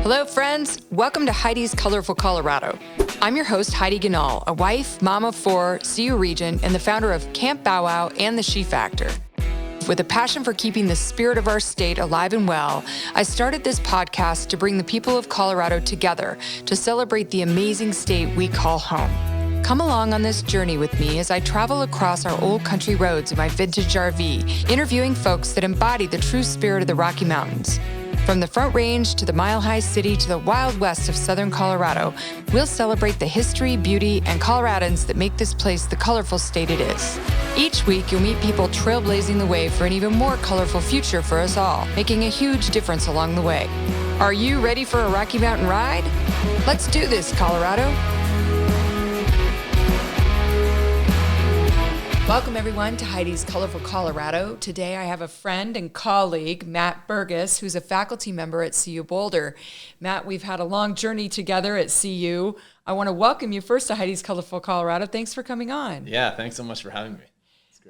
Hello, friends. Welcome to Heidi's Colorful Colorado. I'm your host, Heidi Ganal, a wife, mom of four, CU Regent, and the founder of Camp Bow Wow and the She Factor. With a passion for keeping the spirit of our state alive and well, I started this podcast to bring the people of Colorado together to celebrate the amazing state we call home. Come along on this journey with me as I travel across our old country roads in my vintage RV, interviewing folks that embody the true spirit of the Rocky Mountains. From the Front Range to the Mile High City to the Wild West of Southern Colorado, we'll celebrate the history, beauty, and Coloradans that make this place the colorful state it is. Each week, you'll meet people trailblazing the way for an even more colorful future for us all, making a huge difference along the way. Are you ready for a Rocky Mountain ride? Let's do this, Colorado. Welcome, everyone, to Heidi's Colorful Colorado. Today, I have a friend and colleague, Matt Burgess, who's a faculty member at CU Boulder. Matt, we've had a long journey together at CU. I want to welcome you first to Heidi's Colorful Colorado. Thanks for coming on. Yeah, thanks so much for having me.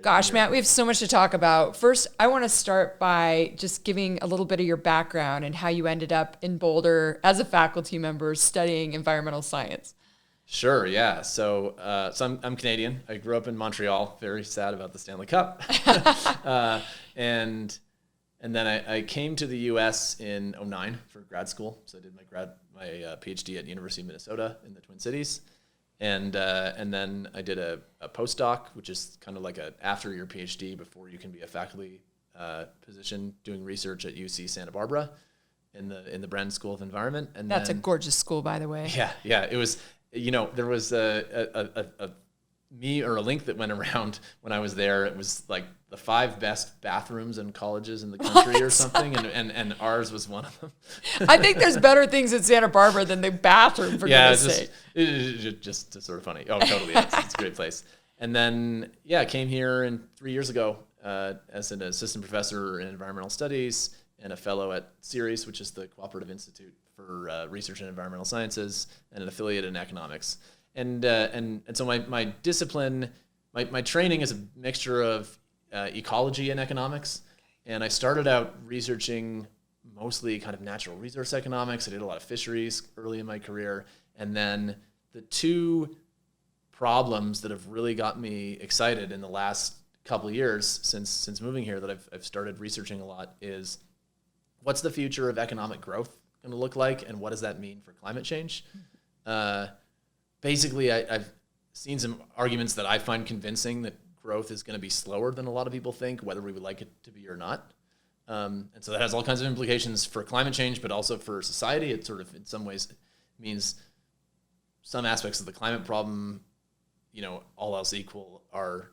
Gosh, Matt, we have so much to talk about. First, I want to start by just giving a little bit of your background and how you ended up in Boulder as a faculty member studying environmental science. Sure, yeah. So I'm Canadian. I grew up in Montreal. Very sad about the Stanley Cup. And then I came to the U.S. in 2009 for grad school. So I did my Ph.D. at University of Minnesota in the Twin Cities. And then I did a postdoc, which is kind of like a after your PhD before you can be a faculty position doing research at UC Santa Barbara in the Brennan School of Environment. And that's a gorgeous school, by the way. Yeah. It was. You know, there was a link that went around when I was there. It was like the 5 best bathrooms in colleges in the country or something, and ours was one of them. I think there's better things in Santa Barbara than the bathroom, for goodness sake. It's just sort of funny. Oh, totally. It's a great place. And then, I came here 3 years ago as an assistant professor in environmental studies and a fellow at CERES, which is the Cooperative Institute for Research in Environmental Sciences, and an affiliate in economics. And so my discipline, my training is a mixture of ecology and economics. And I started out researching mostly kind of natural resource economics. I did a lot of fisheries early in my career. And then the two problems that have really got me excited in the last couple of years since moving here that I've started researching a lot is, what's the future of economic growth going to look like, and what does that mean for climate change? Basically, I've seen some arguments that I find convincing that growth is going to be slower than a lot of people think, whether we would like it to be or not. And so that has all kinds of implications for climate change, but also for society. It sort of, in some ways, means some aspects of the climate problem, all else equal, are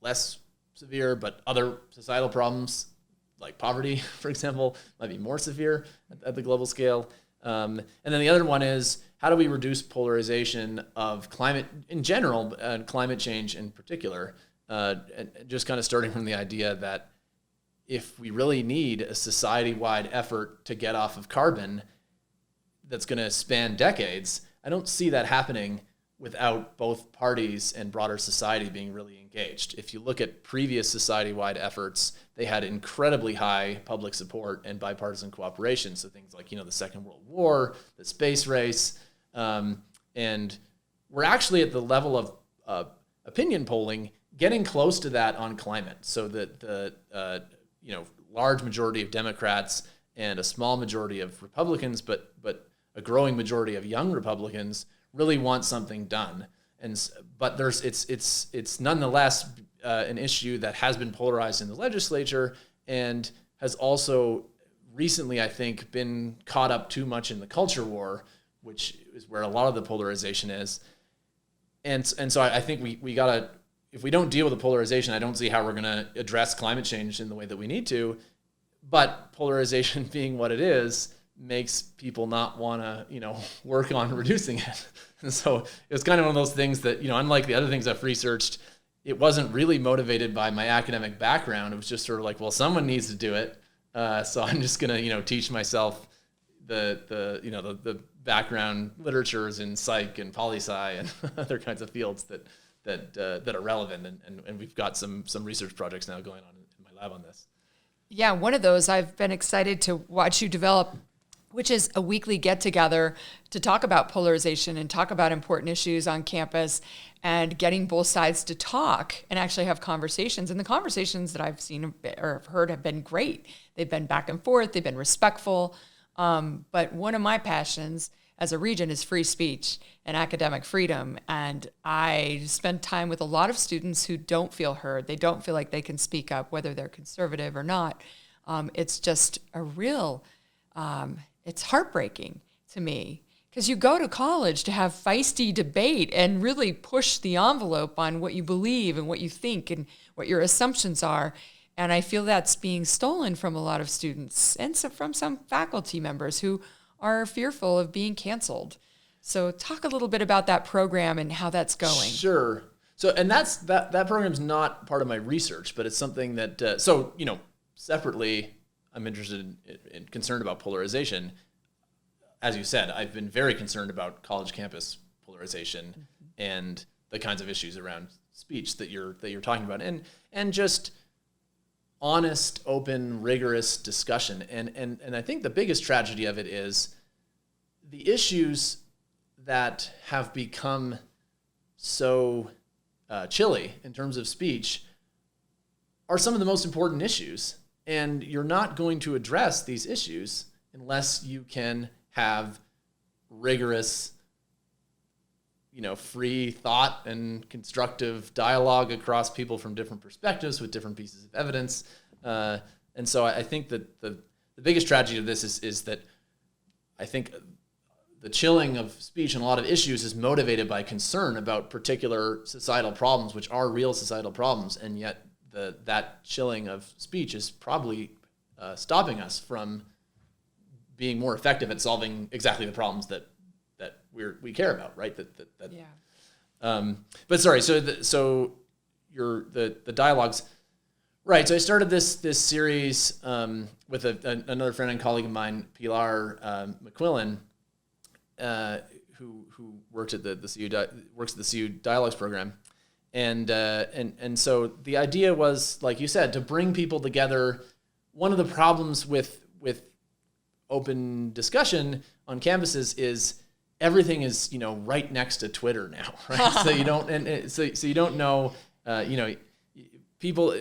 less severe, but other societal problems, like poverty, for example, might be more severe at the global scale. And then the other one is, how do we reduce polarization of climate in general, and climate change in particular, and just kind of starting from the idea that if we really need a society-wide effort to get off of carbon that's going to span decades, I don't see that happening without both parties and broader society being really engaged. If you look at previous society-wide efforts, they had incredibly high public support and bipartisan cooperation. So things like, the Second World War, the space race, and we're actually at the level of opinion polling getting close to that on climate. So that the large majority of Democrats and a small majority of Republicans, but a growing majority of young Republicans really want something done, but it's nonetheless an issue that has been polarized in the legislature and has also recently, I think, been caught up too much in the culture war, which is where a lot of the polarization is. And so I think we gotta, if we don't deal with the polarization, I don't see how we're gonna address climate change in the way that we need to. But polarization being what it is, makes people not want to, work on reducing it. And so it was kind of one of those things that, unlike the other things I've researched, it wasn't really motivated by my academic background. It was just sort of like, well, someone needs to do it. So I'm just going to, teach myself the background literatures in psych and poli-sci and other kinds of fields that are relevant. And we've got some research projects now going on in my lab on this. Yeah, one of those I've been excited to watch you develop which is a weekly get-together to talk about polarization and talk about important issues on campus and getting both sides to talk and actually have conversations. And the conversations that I've seen or heard have been great. They've been back and forth. They've been respectful. But one of my passions as a region is free speech and academic freedom. And I spend time with a lot of students who don't feel heard. They don't feel like they can speak up, whether they're conservative or not. It's just a real... it's heartbreaking to me because you go to college to have feisty debate and really push the envelope on what you believe and what you think and what your assumptions are. And I feel that's being stolen from a lot of students and from some faculty members who are fearful of being canceled. So talk a little bit about that program and how that's going. Sure. So, and that program's not part of my research, but it's something that, separately, I'm interested in concerned about polarization. As you said, I've been very concerned about college campus polarization and the kinds of issues around speech that you're talking about, and just honest, open, rigorous discussion. And I think the biggest tragedy of it is the issues that have become so chilly in terms of speech are some of the most important issues. And you're not going to address these issues unless you can have rigorous, free thought and constructive dialogue across people from different perspectives with different pieces of evidence. And so I think that the biggest tragedy of this is that I think the chilling of speech and a lot of issues is motivated by concern about particular societal problems, which are real societal problems, and yet that chilling of speech is probably stopping us from being more effective at solving exactly the problems that we care about, right? Yeah. But sorry. So the dialogues, right? So I started this series with another friend and colleague of mine, Pilar McQuillan, who works at the CU Dialogues program. And so the idea was, like you said, to bring people together. One of the problems with open discussion on campuses is everything is right next to Twitter now, right? So you don't so you don't know people.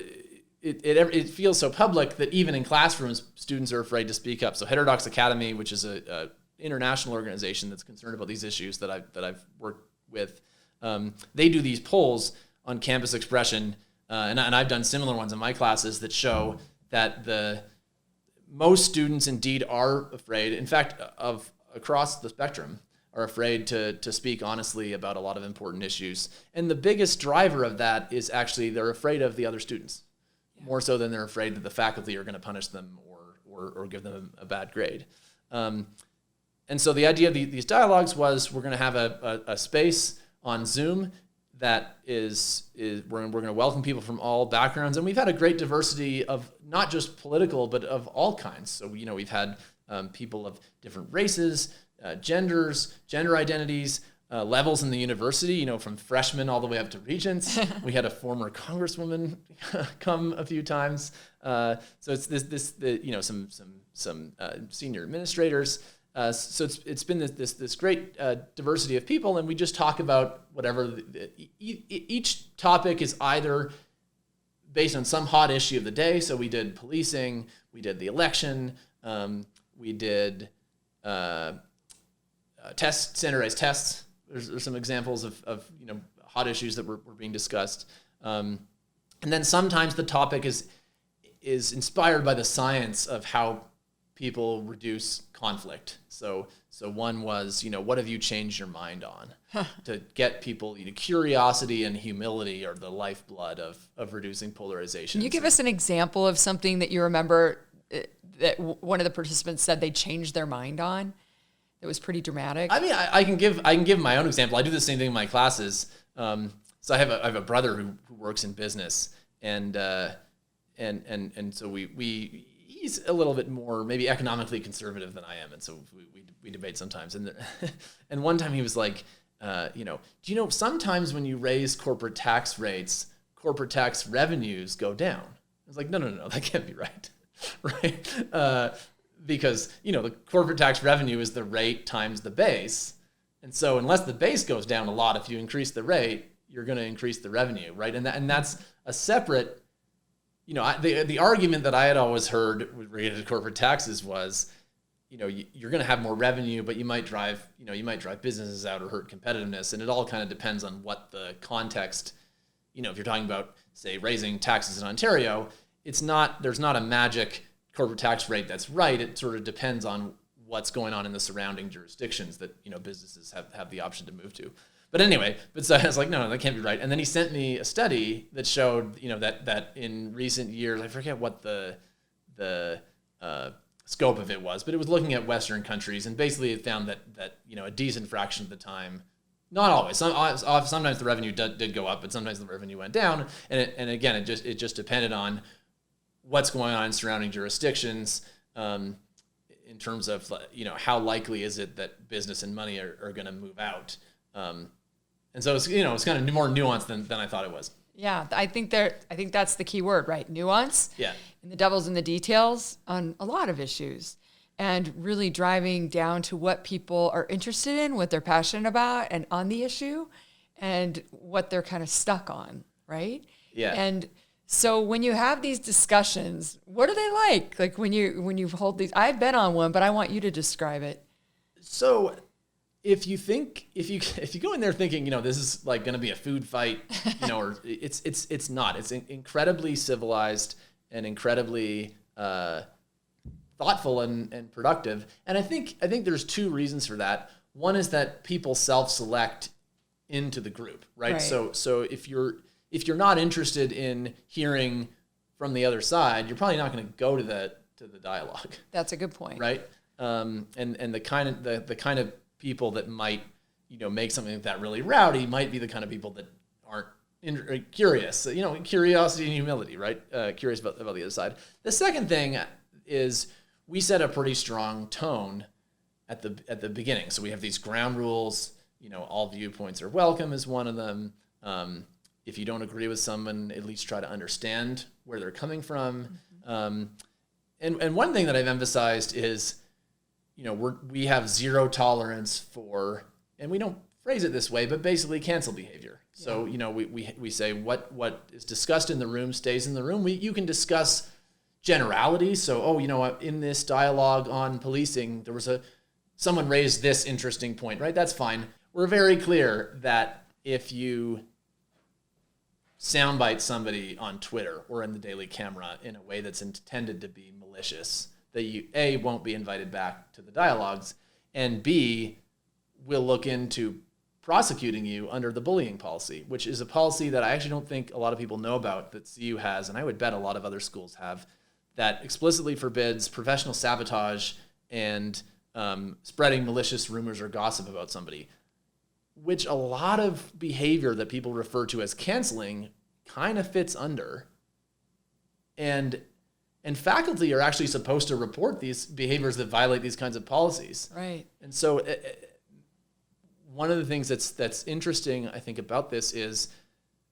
It feels so public that even in classrooms, students are afraid to speak up. So Heterodox Academy, which is a international organization that's concerned about these issues that I've worked with. They do these polls on campus expression, and I've done similar ones in my classes that show that most students indeed are afraid, in fact, of across the spectrum, are afraid to speak honestly about a lot of important issues. And the biggest driver of that is actually they're afraid of the other students, more so than they're afraid that the faculty are going to punish them or give them a bad grade. And so the idea of these dialogues was we're going to have a space on Zoom that is we're going to welcome people from all backgrounds, and we've had a great diversity of not just political but of all kinds. So we've had people of different races, genders, gender identities, levels in the university. From freshmen all the way up to regents. We had a former congresswoman come a few times. So it's some senior administrators. So it's been this great diversity of people, and we just talk about whatever. Each topic is either based on some hot issue of the day. So we did policing, we did the election, we did standardized tests. There's some examples of hot issues that were being discussed, and then sometimes the topic is inspired by the science of how people reduce conflict. So one was, what have you changed your mind on? To get people, curiosity and humility are the lifeblood of reducing polarization. Can you give us an example of something that you remember that one of the participants said they changed their mind on? It was pretty dramatic. I mean, I can give my own example. I do the same thing in my classes. So I have a brother who works in business, and so he's a little bit more maybe economically conservative than I am, and so we debate sometimes. And one time he was like, do you know sometimes when you raise corporate tax rates, corporate tax revenues go down? I was like, no, that can't be right, right? because, the corporate tax revenue is the rate times the base. And so unless the base goes down a lot, if you increase the rate, you're going to increase the revenue, right? And that's a separate, the argument that I had always heard related to corporate taxes was, you're going to have more revenue, but you might drive businesses out or hurt competitiveness. And it all kind of depends on what the context, if you're talking about, say, raising taxes in Ontario, there's not a magic corporate tax rate that's right. It sort of depends on what's going on in the surrounding jurisdictions that, businesses have the option to move to. But anyway, so I was like, no, that can't be right. And then he sent me a study that showed, that in recent years, I forget what the scope of it was, but it was looking at Western countries, and basically it found that a decent fraction of the time, not always, sometimes the revenue did go up, but sometimes the revenue went down. And again, it just depended on what's going on in surrounding jurisdictions, in terms of, how likely is it that business and money are going to move out. And so it's kind of more nuanced than I thought it was. Yeah, I think that's the key word, right? Nuance. Yeah. And the devil's in the details on a lot of issues, and really driving down to what people are interested in, what they're passionate about, and on the issue, and what they're kind of stuck on, right? Yeah. And so when you have these discussions, what are they like? Like when you hold these, I've been on one, but I want you to describe it. So if you go in there thinking, this is like going to be a food fight, or it's not. It's incredibly civilized and incredibly thoughtful and productive. And I think there's two reasons for that. One is that people self-select into the group, right? So if you're not interested in hearing from the other side, you're probably not going to go to the dialogue. That's a good point, right? And the kind of people that might make something like that really rowdy might be the kind of people that aren't curious. Curiosity and humility, right? Curious about the other side. The second thing is we set a pretty strong tone at the beginning. So we have these ground rules. All viewpoints are welcome is one of them. If you don't agree with someone, at least try to understand where they're coming from. And one thing that I've emphasized is, we have zero tolerance for, and we don't phrase it this way, but basically cancel behavior. Yeah. So, we say what is discussed in the room stays in the room. You can discuss generalities. So, in this dialogue on policing, someone raised this interesting point, right? That's fine. We're very clear that if you soundbite somebody on Twitter or in the Daily Camera in a way that's intended to be malicious, that you, A, won't be invited back to the dialogues, and B, will look into prosecuting you under the bullying policy, which is a policy that I actually don't think a lot of people know about that CU has, and I would bet a lot of other schools have, that explicitly forbids professional sabotage and spreading malicious rumors or gossip about somebody, which a lot of behavior that people refer to as canceling kind of fits under. And faculty are actually supposed to report these behaviors that violate these kinds of policies. Right. And so one of the things that's interesting, I think, about this is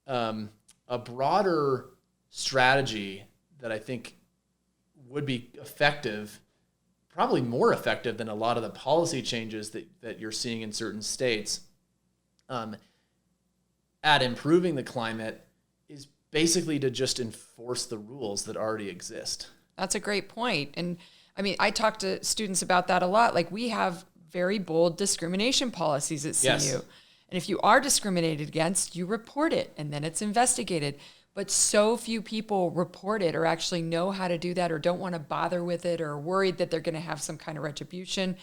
a broader strategy that I think would be effective, probably more effective than a lot of the policy changes that you're seeing in certain states at improving the climate, is basically to just enforce the rules that already exist. That's a great point. And I mean, I talk to students about that a lot. Like, we have very bold discrimination policies at CU. Yes. And if you are discriminated against, you report it and then it's investigated. But so few people report it or actually know how to do that, or don't want to bother with it, or are worried that they're going to have some kind of retribution.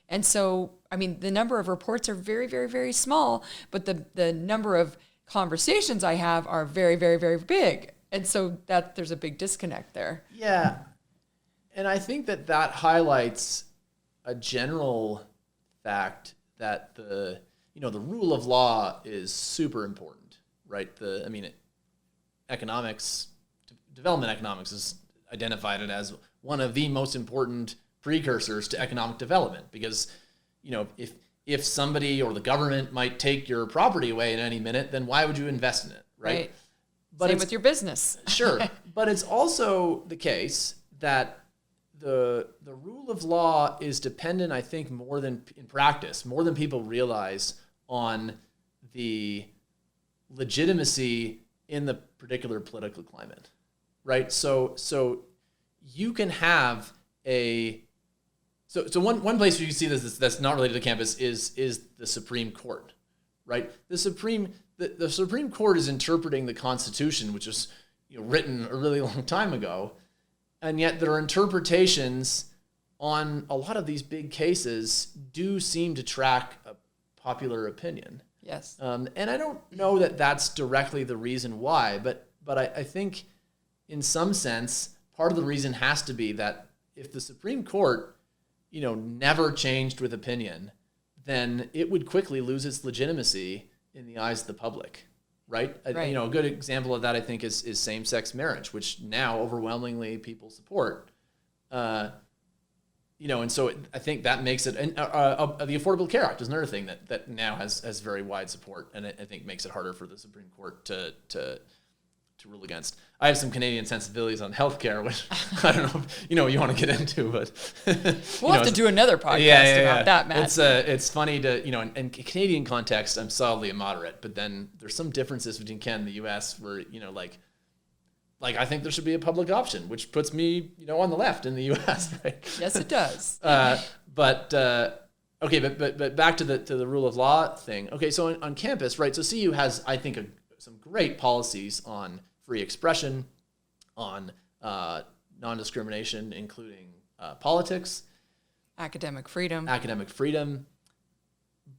And so, I mean, the number of reports are very, very, very small, but the number of conversations I have are very, very, very big. And so there's a big disconnect there. Yeah. And I think that highlights a general fact that the rule of law is super important, right? Development economics is identified it as one of the most important precursors to economic development, because, if somebody or the government might take your property away at any minute, then why would you invest in it, right? But same with your business. Sure. But it's also the case that the rule of law is dependent, I think, more than in practice, more than people realize, on the legitimacy in the particular political climate, right? So you can have one place where you see this that's not related to campus is the Supreme Court, right? The Supreme Court is interpreting the Constitution, which was written a really long time ago, and yet their interpretations on a lot of these big cases do seem to track a popular opinion. Yes. And I don't know that that's directly the reason why, but I think in some sense, part of the reason has to be that if the Supreme Court, never changed with opinion, then it would quickly lose its legitimacy in the eyes of the public, right? Right. A good example of that, I think, is same-sex marriage, which now overwhelmingly people support. And so I think that makes it, and the Affordable Care Act is another thing that now has very wide support, and I think makes it harder for the Supreme Court to rule against. I have some Canadian sensibilities on healthcare, which I don't know if, you want to get into, but we'll have to do another podcast about that, Matt. It's funny to, in Canadian context, I'm solidly a moderate, but then there's some differences between Canada and the U.S. where, like I think there should be a public option, which puts me, on the left in the U.S., right? Yes, it does. But back to the rule of law thing. Okay, so on campus, right? So CU has, I think, some great policies on free expression, on non-discrimination, including politics, academic freedom.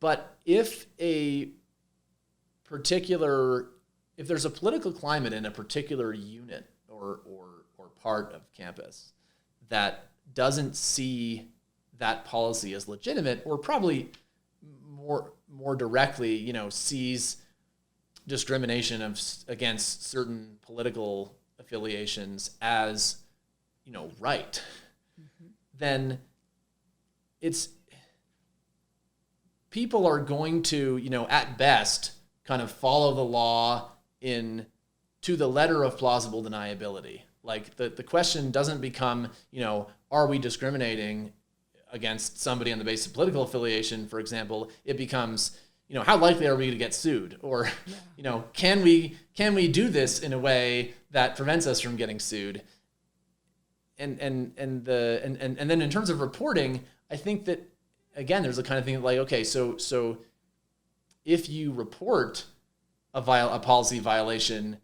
But if there's a political climate in a particular unit or part of campus that doesn't see that policy as legitimate, or probably more directly, sees discrimination against certain political affiliations as, right, then people are going to, at best, kind of follow the law to the letter of plausible deniability. Like the question doesn't become, are we discriminating against somebody on the basis of political affiliation, for example? It becomes, how likely are we to get sued? Or, can we do this in a way that prevents us from getting sued? And then in terms of reporting, I think that, again, there's a kind of thing like, okay, so if you report a policy violation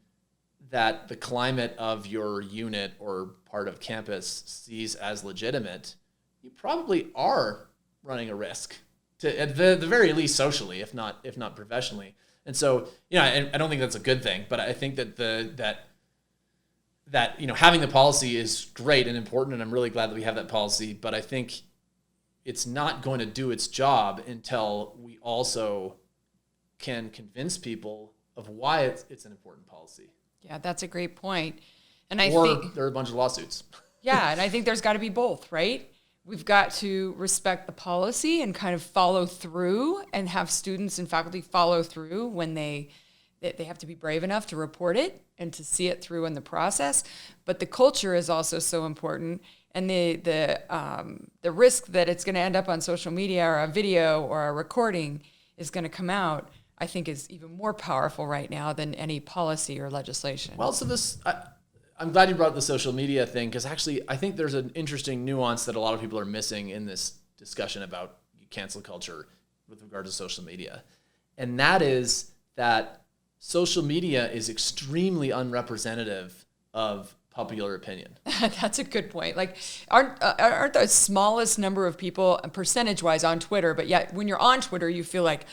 that the climate of your unit or part of campus sees as legitimate, you probably are running a risk, at the very least socially, if not professionally. And so, I don't think that's a good thing, but I think that having the policy is great and important, and I'm really glad that we have that policy, but I think it's not going to do its job until we also can convince people of why it's an important policy. Yeah, that's a great point. And think there are a bunch of lawsuits. Yeah, and I think there's got to be both, right? We've got to respect the policy and kind of follow through, and have students and faculty follow through when they have to be brave enough to report it and to see it through in the process. But the culture is also so important, and the risk that it's going to end up on social media or a video or a recording is going to come out, I think, is even more powerful right now than any policy or legislation. Well, so I'm glad you brought up the social media thing, because actually I think there's an interesting nuance that a lot of people are missing in this discussion about cancel culture with regard to social media. And that is that social media is extremely unrepresentative of popular opinion. That's a good point. Like, aren't the smallest number of people percentage-wise on Twitter, but yet when you're on Twitter, you feel like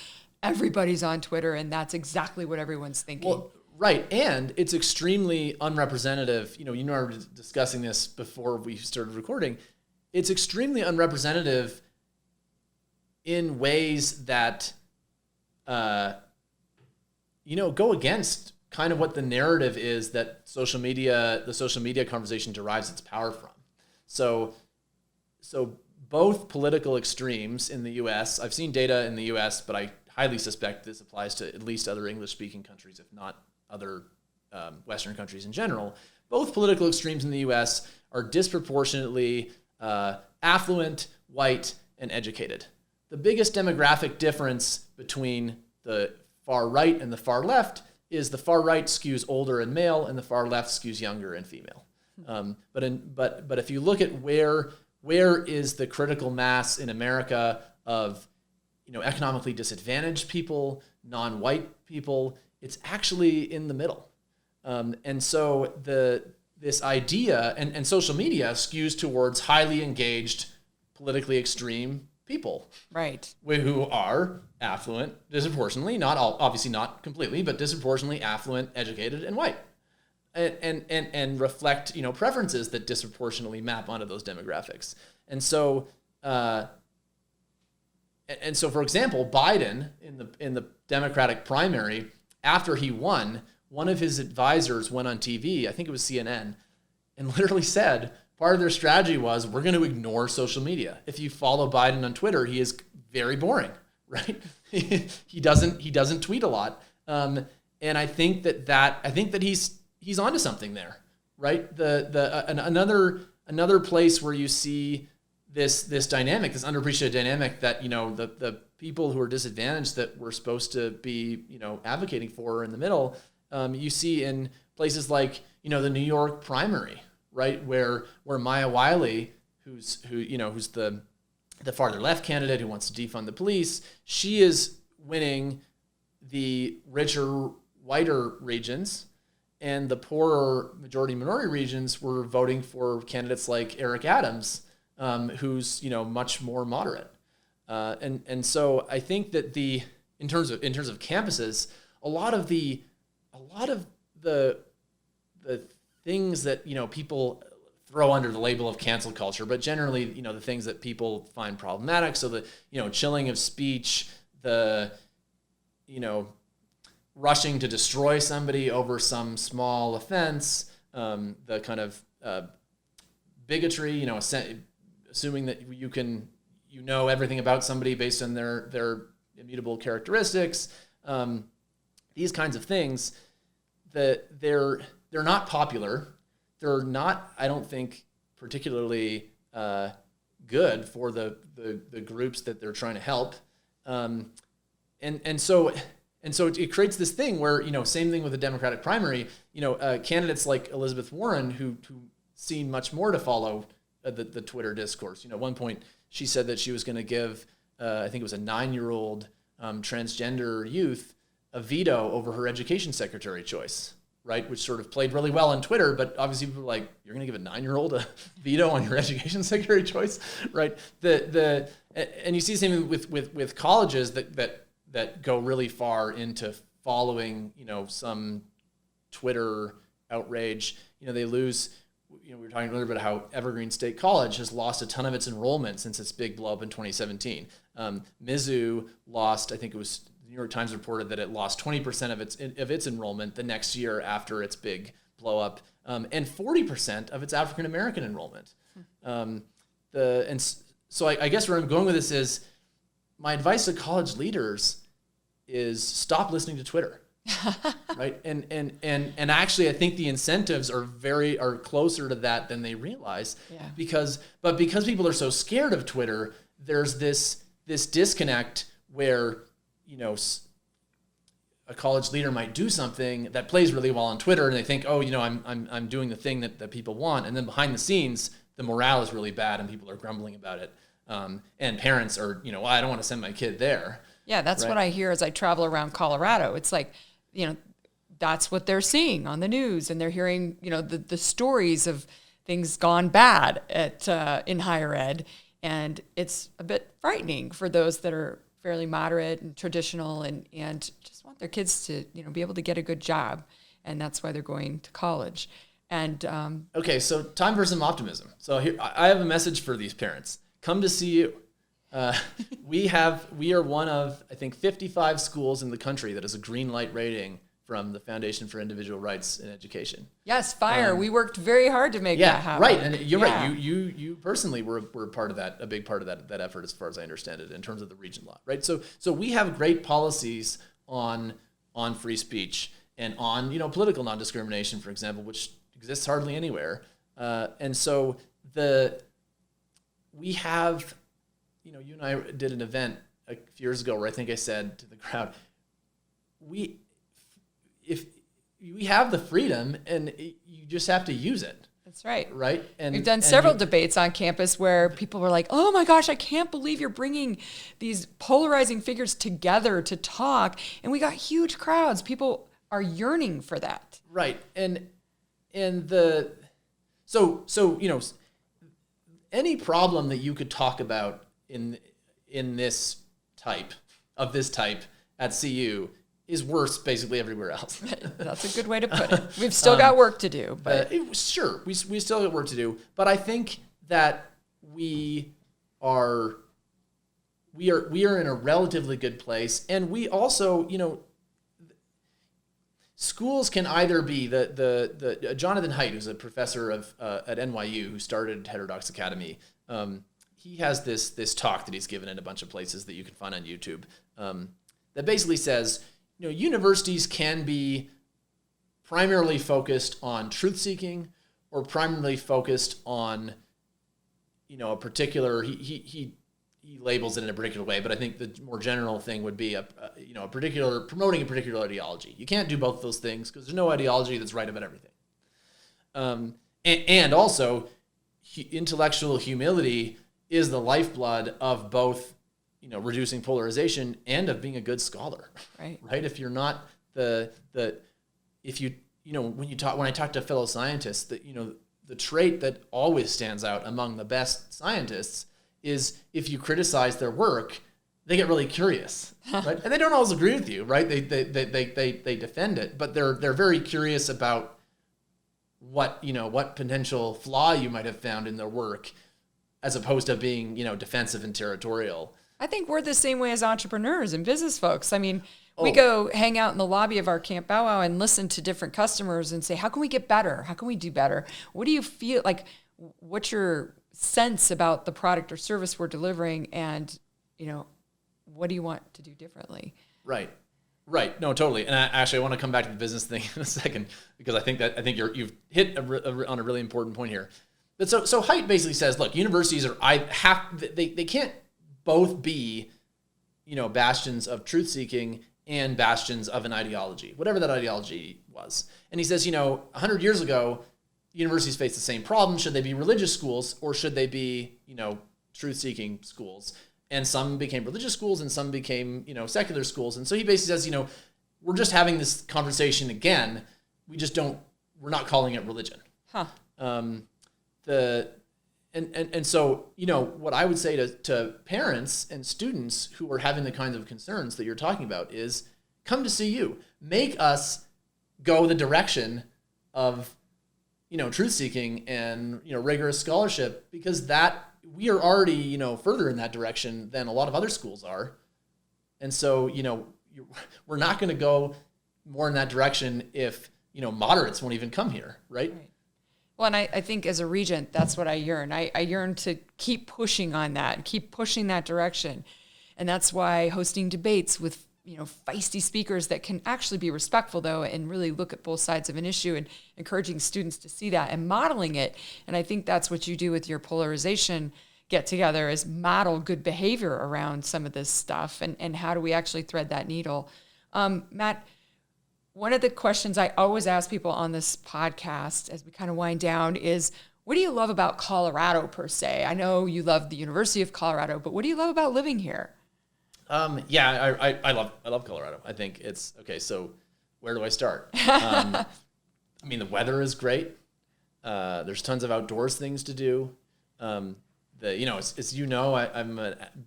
everybody's on Twitter, and that's exactly what everyone's thinking. Well, right, and it's extremely unrepresentative. You and I were discussing this before we started recording. It's extremely unrepresentative in ways that, go against kind of what the narrative is that the social media conversation derives its power from. So both political extremes in the U.S., I've seen data in the U.S., but I highly suspect this applies to at least other English-speaking countries, if not other Western countries in general. Both political extremes in the U.S. are disproportionately affluent, white, and educated. The biggest demographic difference between the far right and the far left is the far right skews older and male, and the far left skews younger and female. But if you look at where is the critical mass in America of economically disadvantaged people, non-white people, it's actually in the middle. And so this idea and social media skews towards highly engaged, politically extreme people, right? Who are affluent, disproportionately, obviously not completely, but disproportionately affluent, educated, and white, and reflect preferences that disproportionately map onto those demographics. And so, for example, Biden in the Democratic primary, after he won, one of his advisors went on TV, I think it was CNN, and literally said, part of their strategy was, we're going to ignore social media. If you follow Biden on Twitter, he is very boring, right? he doesn't tweet a lot, and I think that he's onto something there, right? Another place where you see this dynamic, this underappreciated dynamic that the people who are disadvantaged that we're supposed to be advocating for in the middle, you see in places like the New York primary, right, where Maya Wiley, who's the farther left candidate who wants to defund the police, she is winning the richer, whiter regions, and the poorer majority minority regions were voting for candidates like Eric Adams, who's much more moderate. And so I think that in terms of campuses, a lot of the things that people throw under the label of cancel culture, but generally the things that people find problematic, so the chilling of speech, the rushing to destroy somebody over some small offense, the kind of bigotry, assuming that you know everything about somebody based on their immutable characteristics, these kinds of things, that they're not popular. They're not, I don't think, particularly good for the groups that they're trying to help, and so it creates this thing where same thing with the Democratic primary. Candidates like Elizabeth Warren, who seem much more to follow the Twitter discourse. At one point she said that she was going to give, I think it was a 9-year-old transgender youth, a veto over her education secretary choice, right? Which sort of played really well on Twitter, but obviously people were like, you're going to give a 9-year-old a veto on your education secretary choice, right? And you see the same with colleges that go really far into following, some Twitter outrage. They lose. We were talking earlier about how Evergreen State College has lost a ton of its enrollment since its big blow up in 2017. Mizzou lost, I think it was the New York Times reported that it lost 20% of its enrollment the next year after its big blow up, and 40% of its African American enrollment. So I guess where I'm going with this is, my advice to college leaders is stop listening to Twitter. Right. And actually I think the incentives are closer to that than they realize. Yeah. Because people are so scared of Twitter, there's this disconnect where, a college leader might do something that plays really well on Twitter, and they think, oh, I'm doing the thing that people want, and then behind the scenes the morale is really bad and people are grumbling about it. And parents are, well, I don't want to send my kid there. Yeah, that's right? What I hear as I travel around Colorado. It's like, that's what they're seeing on the news, and they're hearing, the stories of things gone bad in higher ed, and it's a bit frightening for those that are fairly moderate and traditional and just want their kids to, be able to get a good job, and that's why they're going to college. And okay, so time for some optimism. So here, I have a message for these parents. Come to CU. We are one of, I think, 55 schools in the country that has a green light rating from the Foundation for Individual Rights in Education. Yes, fire. We worked very hard to make that happen. Right, and you're right. You personally were part of that, a big part of that effort, as far as I understand it, in terms of the region law, right? So we have great policies on free speech and on political non-discrimination, for example, which exists hardly anywhere. And so the we have, you and I did an event a few years ago where I think I said to the crowd, if we have the freedom and you just have to use it. That's right. Right. And we've done several debates on campus where people were like, oh my gosh, I can't believe you're bringing these polarizing figures together to talk. And we got huge crowds. People are yearning for that. Right. So any problem that you could talk about in this type at CU is worse basically everywhere else. That's a good way to put it. We've still got work to do, but sure, we still got work to do. But I think that we are in a relatively good place, and we also, schools can either be the Jonathan Haidt, who's a professor at NYU who started Heterodox Academy. He has this talk that he's given in a bunch of places that you can find on YouTube that basically says, universities can be primarily focused on truth-seeking or primarily focused on, a particular, he labels it in a particular way, but I think the more general thing would be promoting a particular ideology. You can't do both of those things because there's no ideology that's right about everything. And also, intellectual humility is the lifeblood of both, reducing polarization and of being a good scholar. Right. Right. If you're not when I talk to fellow scientists, the trait that always stands out among the best scientists is if you criticize their work, they get really curious, right? And they don't always agree with you, right? They defend it, but they're very curious about what potential flaw you might have found in their work, as opposed to being, defensive and territorial. I think we're the same way as entrepreneurs and business folks. I mean, we go hang out in the lobby of our Camp Bow Wow and listen to different customers and say, how can we get better? How can we do better? What do you feel like? What's your sense about the product or service we're delivering? And, what do you want to do differently? Right. No, totally. And I want to come back to the business thing in a second, because I think you've hit on a really important point here. But so Haidt basically says, look, universities they can't both be, bastions of truth-seeking and bastions of an ideology, whatever that ideology was. And he says, 100 years ago, universities faced the same problem. Should they be religious schools or should they be, truth-seeking schools? And some became religious schools and some became, secular schools. And so he basically says, we're just having this conversation again. We're not calling it religion. Huh. And so, what I would say to parents and students who are having the kinds of concerns that you're talking about is come to CU. Make us go the direction of, truth-seeking and, rigorous scholarship, because that we are already, further in that direction than a lot of other schools are. And so, we're not going to go more in that direction if, moderates won't even come here, right? Well, and I think as a regent, that's what I yearn. I yearn to keep pushing on that, keep pushing that direction. And that's why hosting debates with, feisty speakers that can actually be respectful, though, and really look at both sides of an issue and encouraging students to see that and modeling it. And I think that's what you do with your polarization get-together, is model good behavior around some of this stuff. And how do we actually thread that needle? Matt, one of the questions I always ask people on this podcast as we kind of wind down is, what do you love about Colorado per se? I know you love the University of Colorado, but what do you love about living here? I love Colorado. I think it's okay. So where do I start? The weather is great. There's tons of outdoors things to do. I'm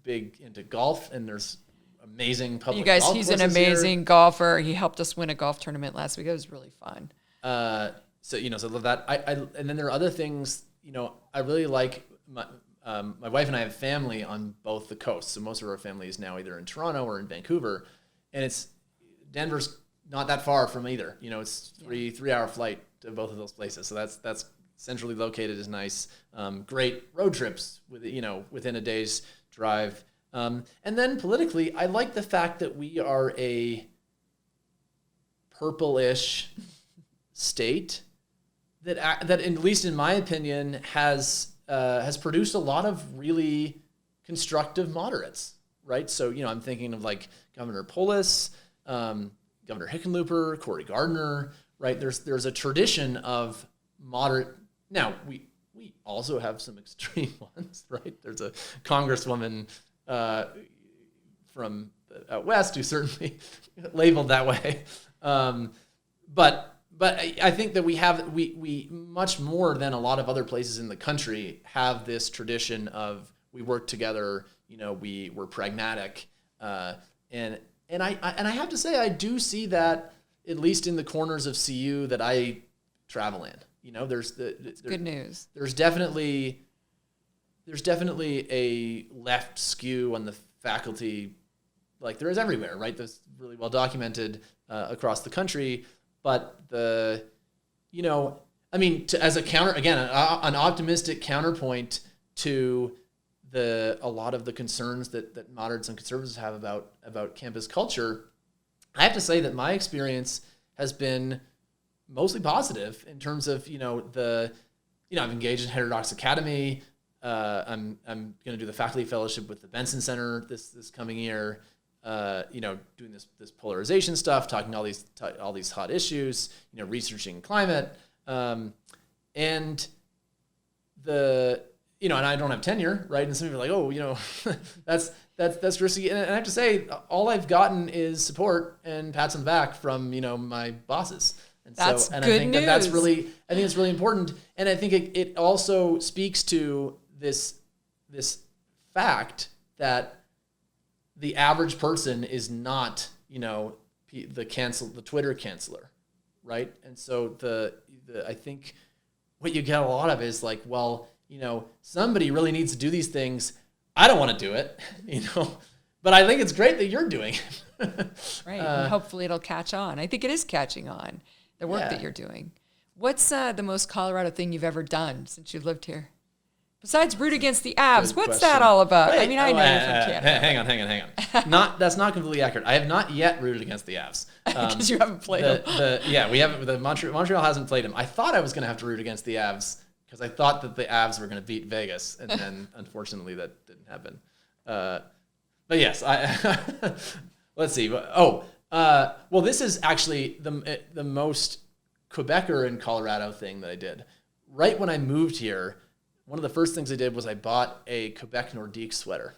big into golf, and there's amazing public golf courses. He's an amazing golfer. He helped us win a golf tournament last week. It was really fun. So I love that. And then there are other things, I really like. My wife and I have family on both the coasts. So most of our family is now either in Toronto or in Vancouver, and Denver's not that far from either. It's 3-hour flight to both of those places. So that's centrally located, is nice. Great road trips within a day's drive. And then politically, I like the fact that we are a purple-ish state that at least in my opinion, has has produced a lot of really constructive moderates, right? So, I'm thinking of like Governor Polis, Governor Hickenlooper, Cory Gardner, right? There's a tradition of moderate. Now, we also have some extreme ones, right? There's a congresswoman from out west who's certainly labeled that way. But I think that we much more than a lot of other places in the country have this tradition of we work together, we're pragmatic, and I have to say I do see that at least in the corners of CU that I travel in. There's good news. There's definitely a left skew on the faculty, like there is everywhere, right? That's really well documented across the country. But as a counter, again, an optimistic counterpoint to a lot of the concerns that moderates and conservatives have about campus culture, I have to say that my experience has been mostly positive in terms of, I've engaged in Heterodox Academy. I'm going to do the faculty fellowship with the Benson Center this coming year. Doing this polarization stuff, talking all these hot issues, researching climate, and I don't have tenure, right? And some people are like, oh, that's risky. And I have to say, all I've gotten is support and pats on the back from my bosses. And that's good news. I think it's really important. And I think it also speaks to this fact that the average person is not, the Twitter canceller, right? And so I think what you get a lot of is like, well, somebody really needs to do these things. I don't want to do it, but I think it's great that you're doing it. Right. And hopefully it'll catch on. I think it is catching on, the work that you're doing. What's the most Colorado thing you've ever done since you've lived here? Besides root against the Avs, what's that all about? Wait, I know you're from Canada. Hang on. That's not completely accurate. I have not yet rooted against the Avs. Because you haven't played them. We haven't. Montreal hasn't played them. I thought I was going to have to root against the Avs because I thought that the Avs were going to beat Vegas, and then unfortunately that didn't happen. But yes, let's see. Well, this is actually the most Quebecer in Colorado thing that I did. Right when I moved here, one of the first things I did was I bought a Quebec Nordiques sweater.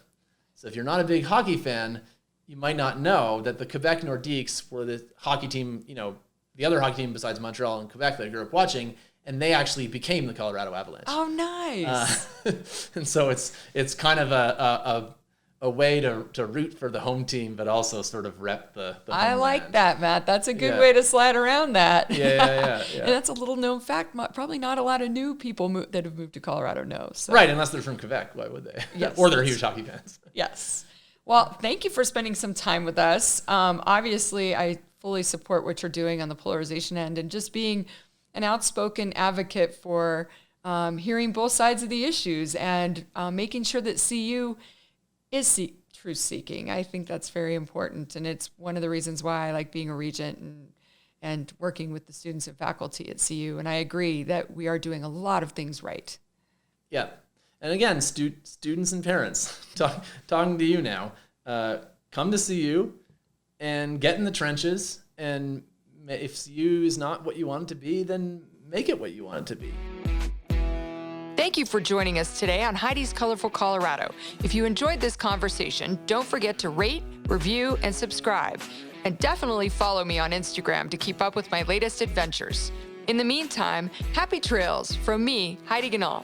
So if you're not a big hockey fan, you might not know that the Quebec Nordiques were the hockey team, the other hockey team besides Montreal and Quebec that I grew up watching, and they actually became the Colorado Avalanche. Oh, nice. And so it's kind of a way to root for the home team, but also sort of rep the I like homeland. that, Matt. That's a good way to slide around that. Yeah. And that's a little known fact. Probably not a lot of new people that have moved to Colorado know. So. Right, unless they're from Quebec. Why would they? Yes. Or they're huge hockey fans. Yes. Well, thank you for spending some time with us. Obviously, I fully support what you're doing on the polarization end and just being an outspoken advocate for hearing both sides of the issues and making sure that CU is truth-seeking. I think that's very important, and it's one of the reasons why I like being a regent and working with the students and faculty at CU. And I agree that we are doing a lot of things right. Yeah, and again, students and parents, talking to you now, come to CU and get in the trenches, and if CU is not what you want it to be, then make it what you want it to be. Thank you for joining us today on Heidi's Colorful Colorado. If you enjoyed this conversation, don't forget to rate, review, and subscribe. And definitely follow me on Instagram to keep up with my latest adventures. In the meantime, happy trails from me, Heidi Ganahl.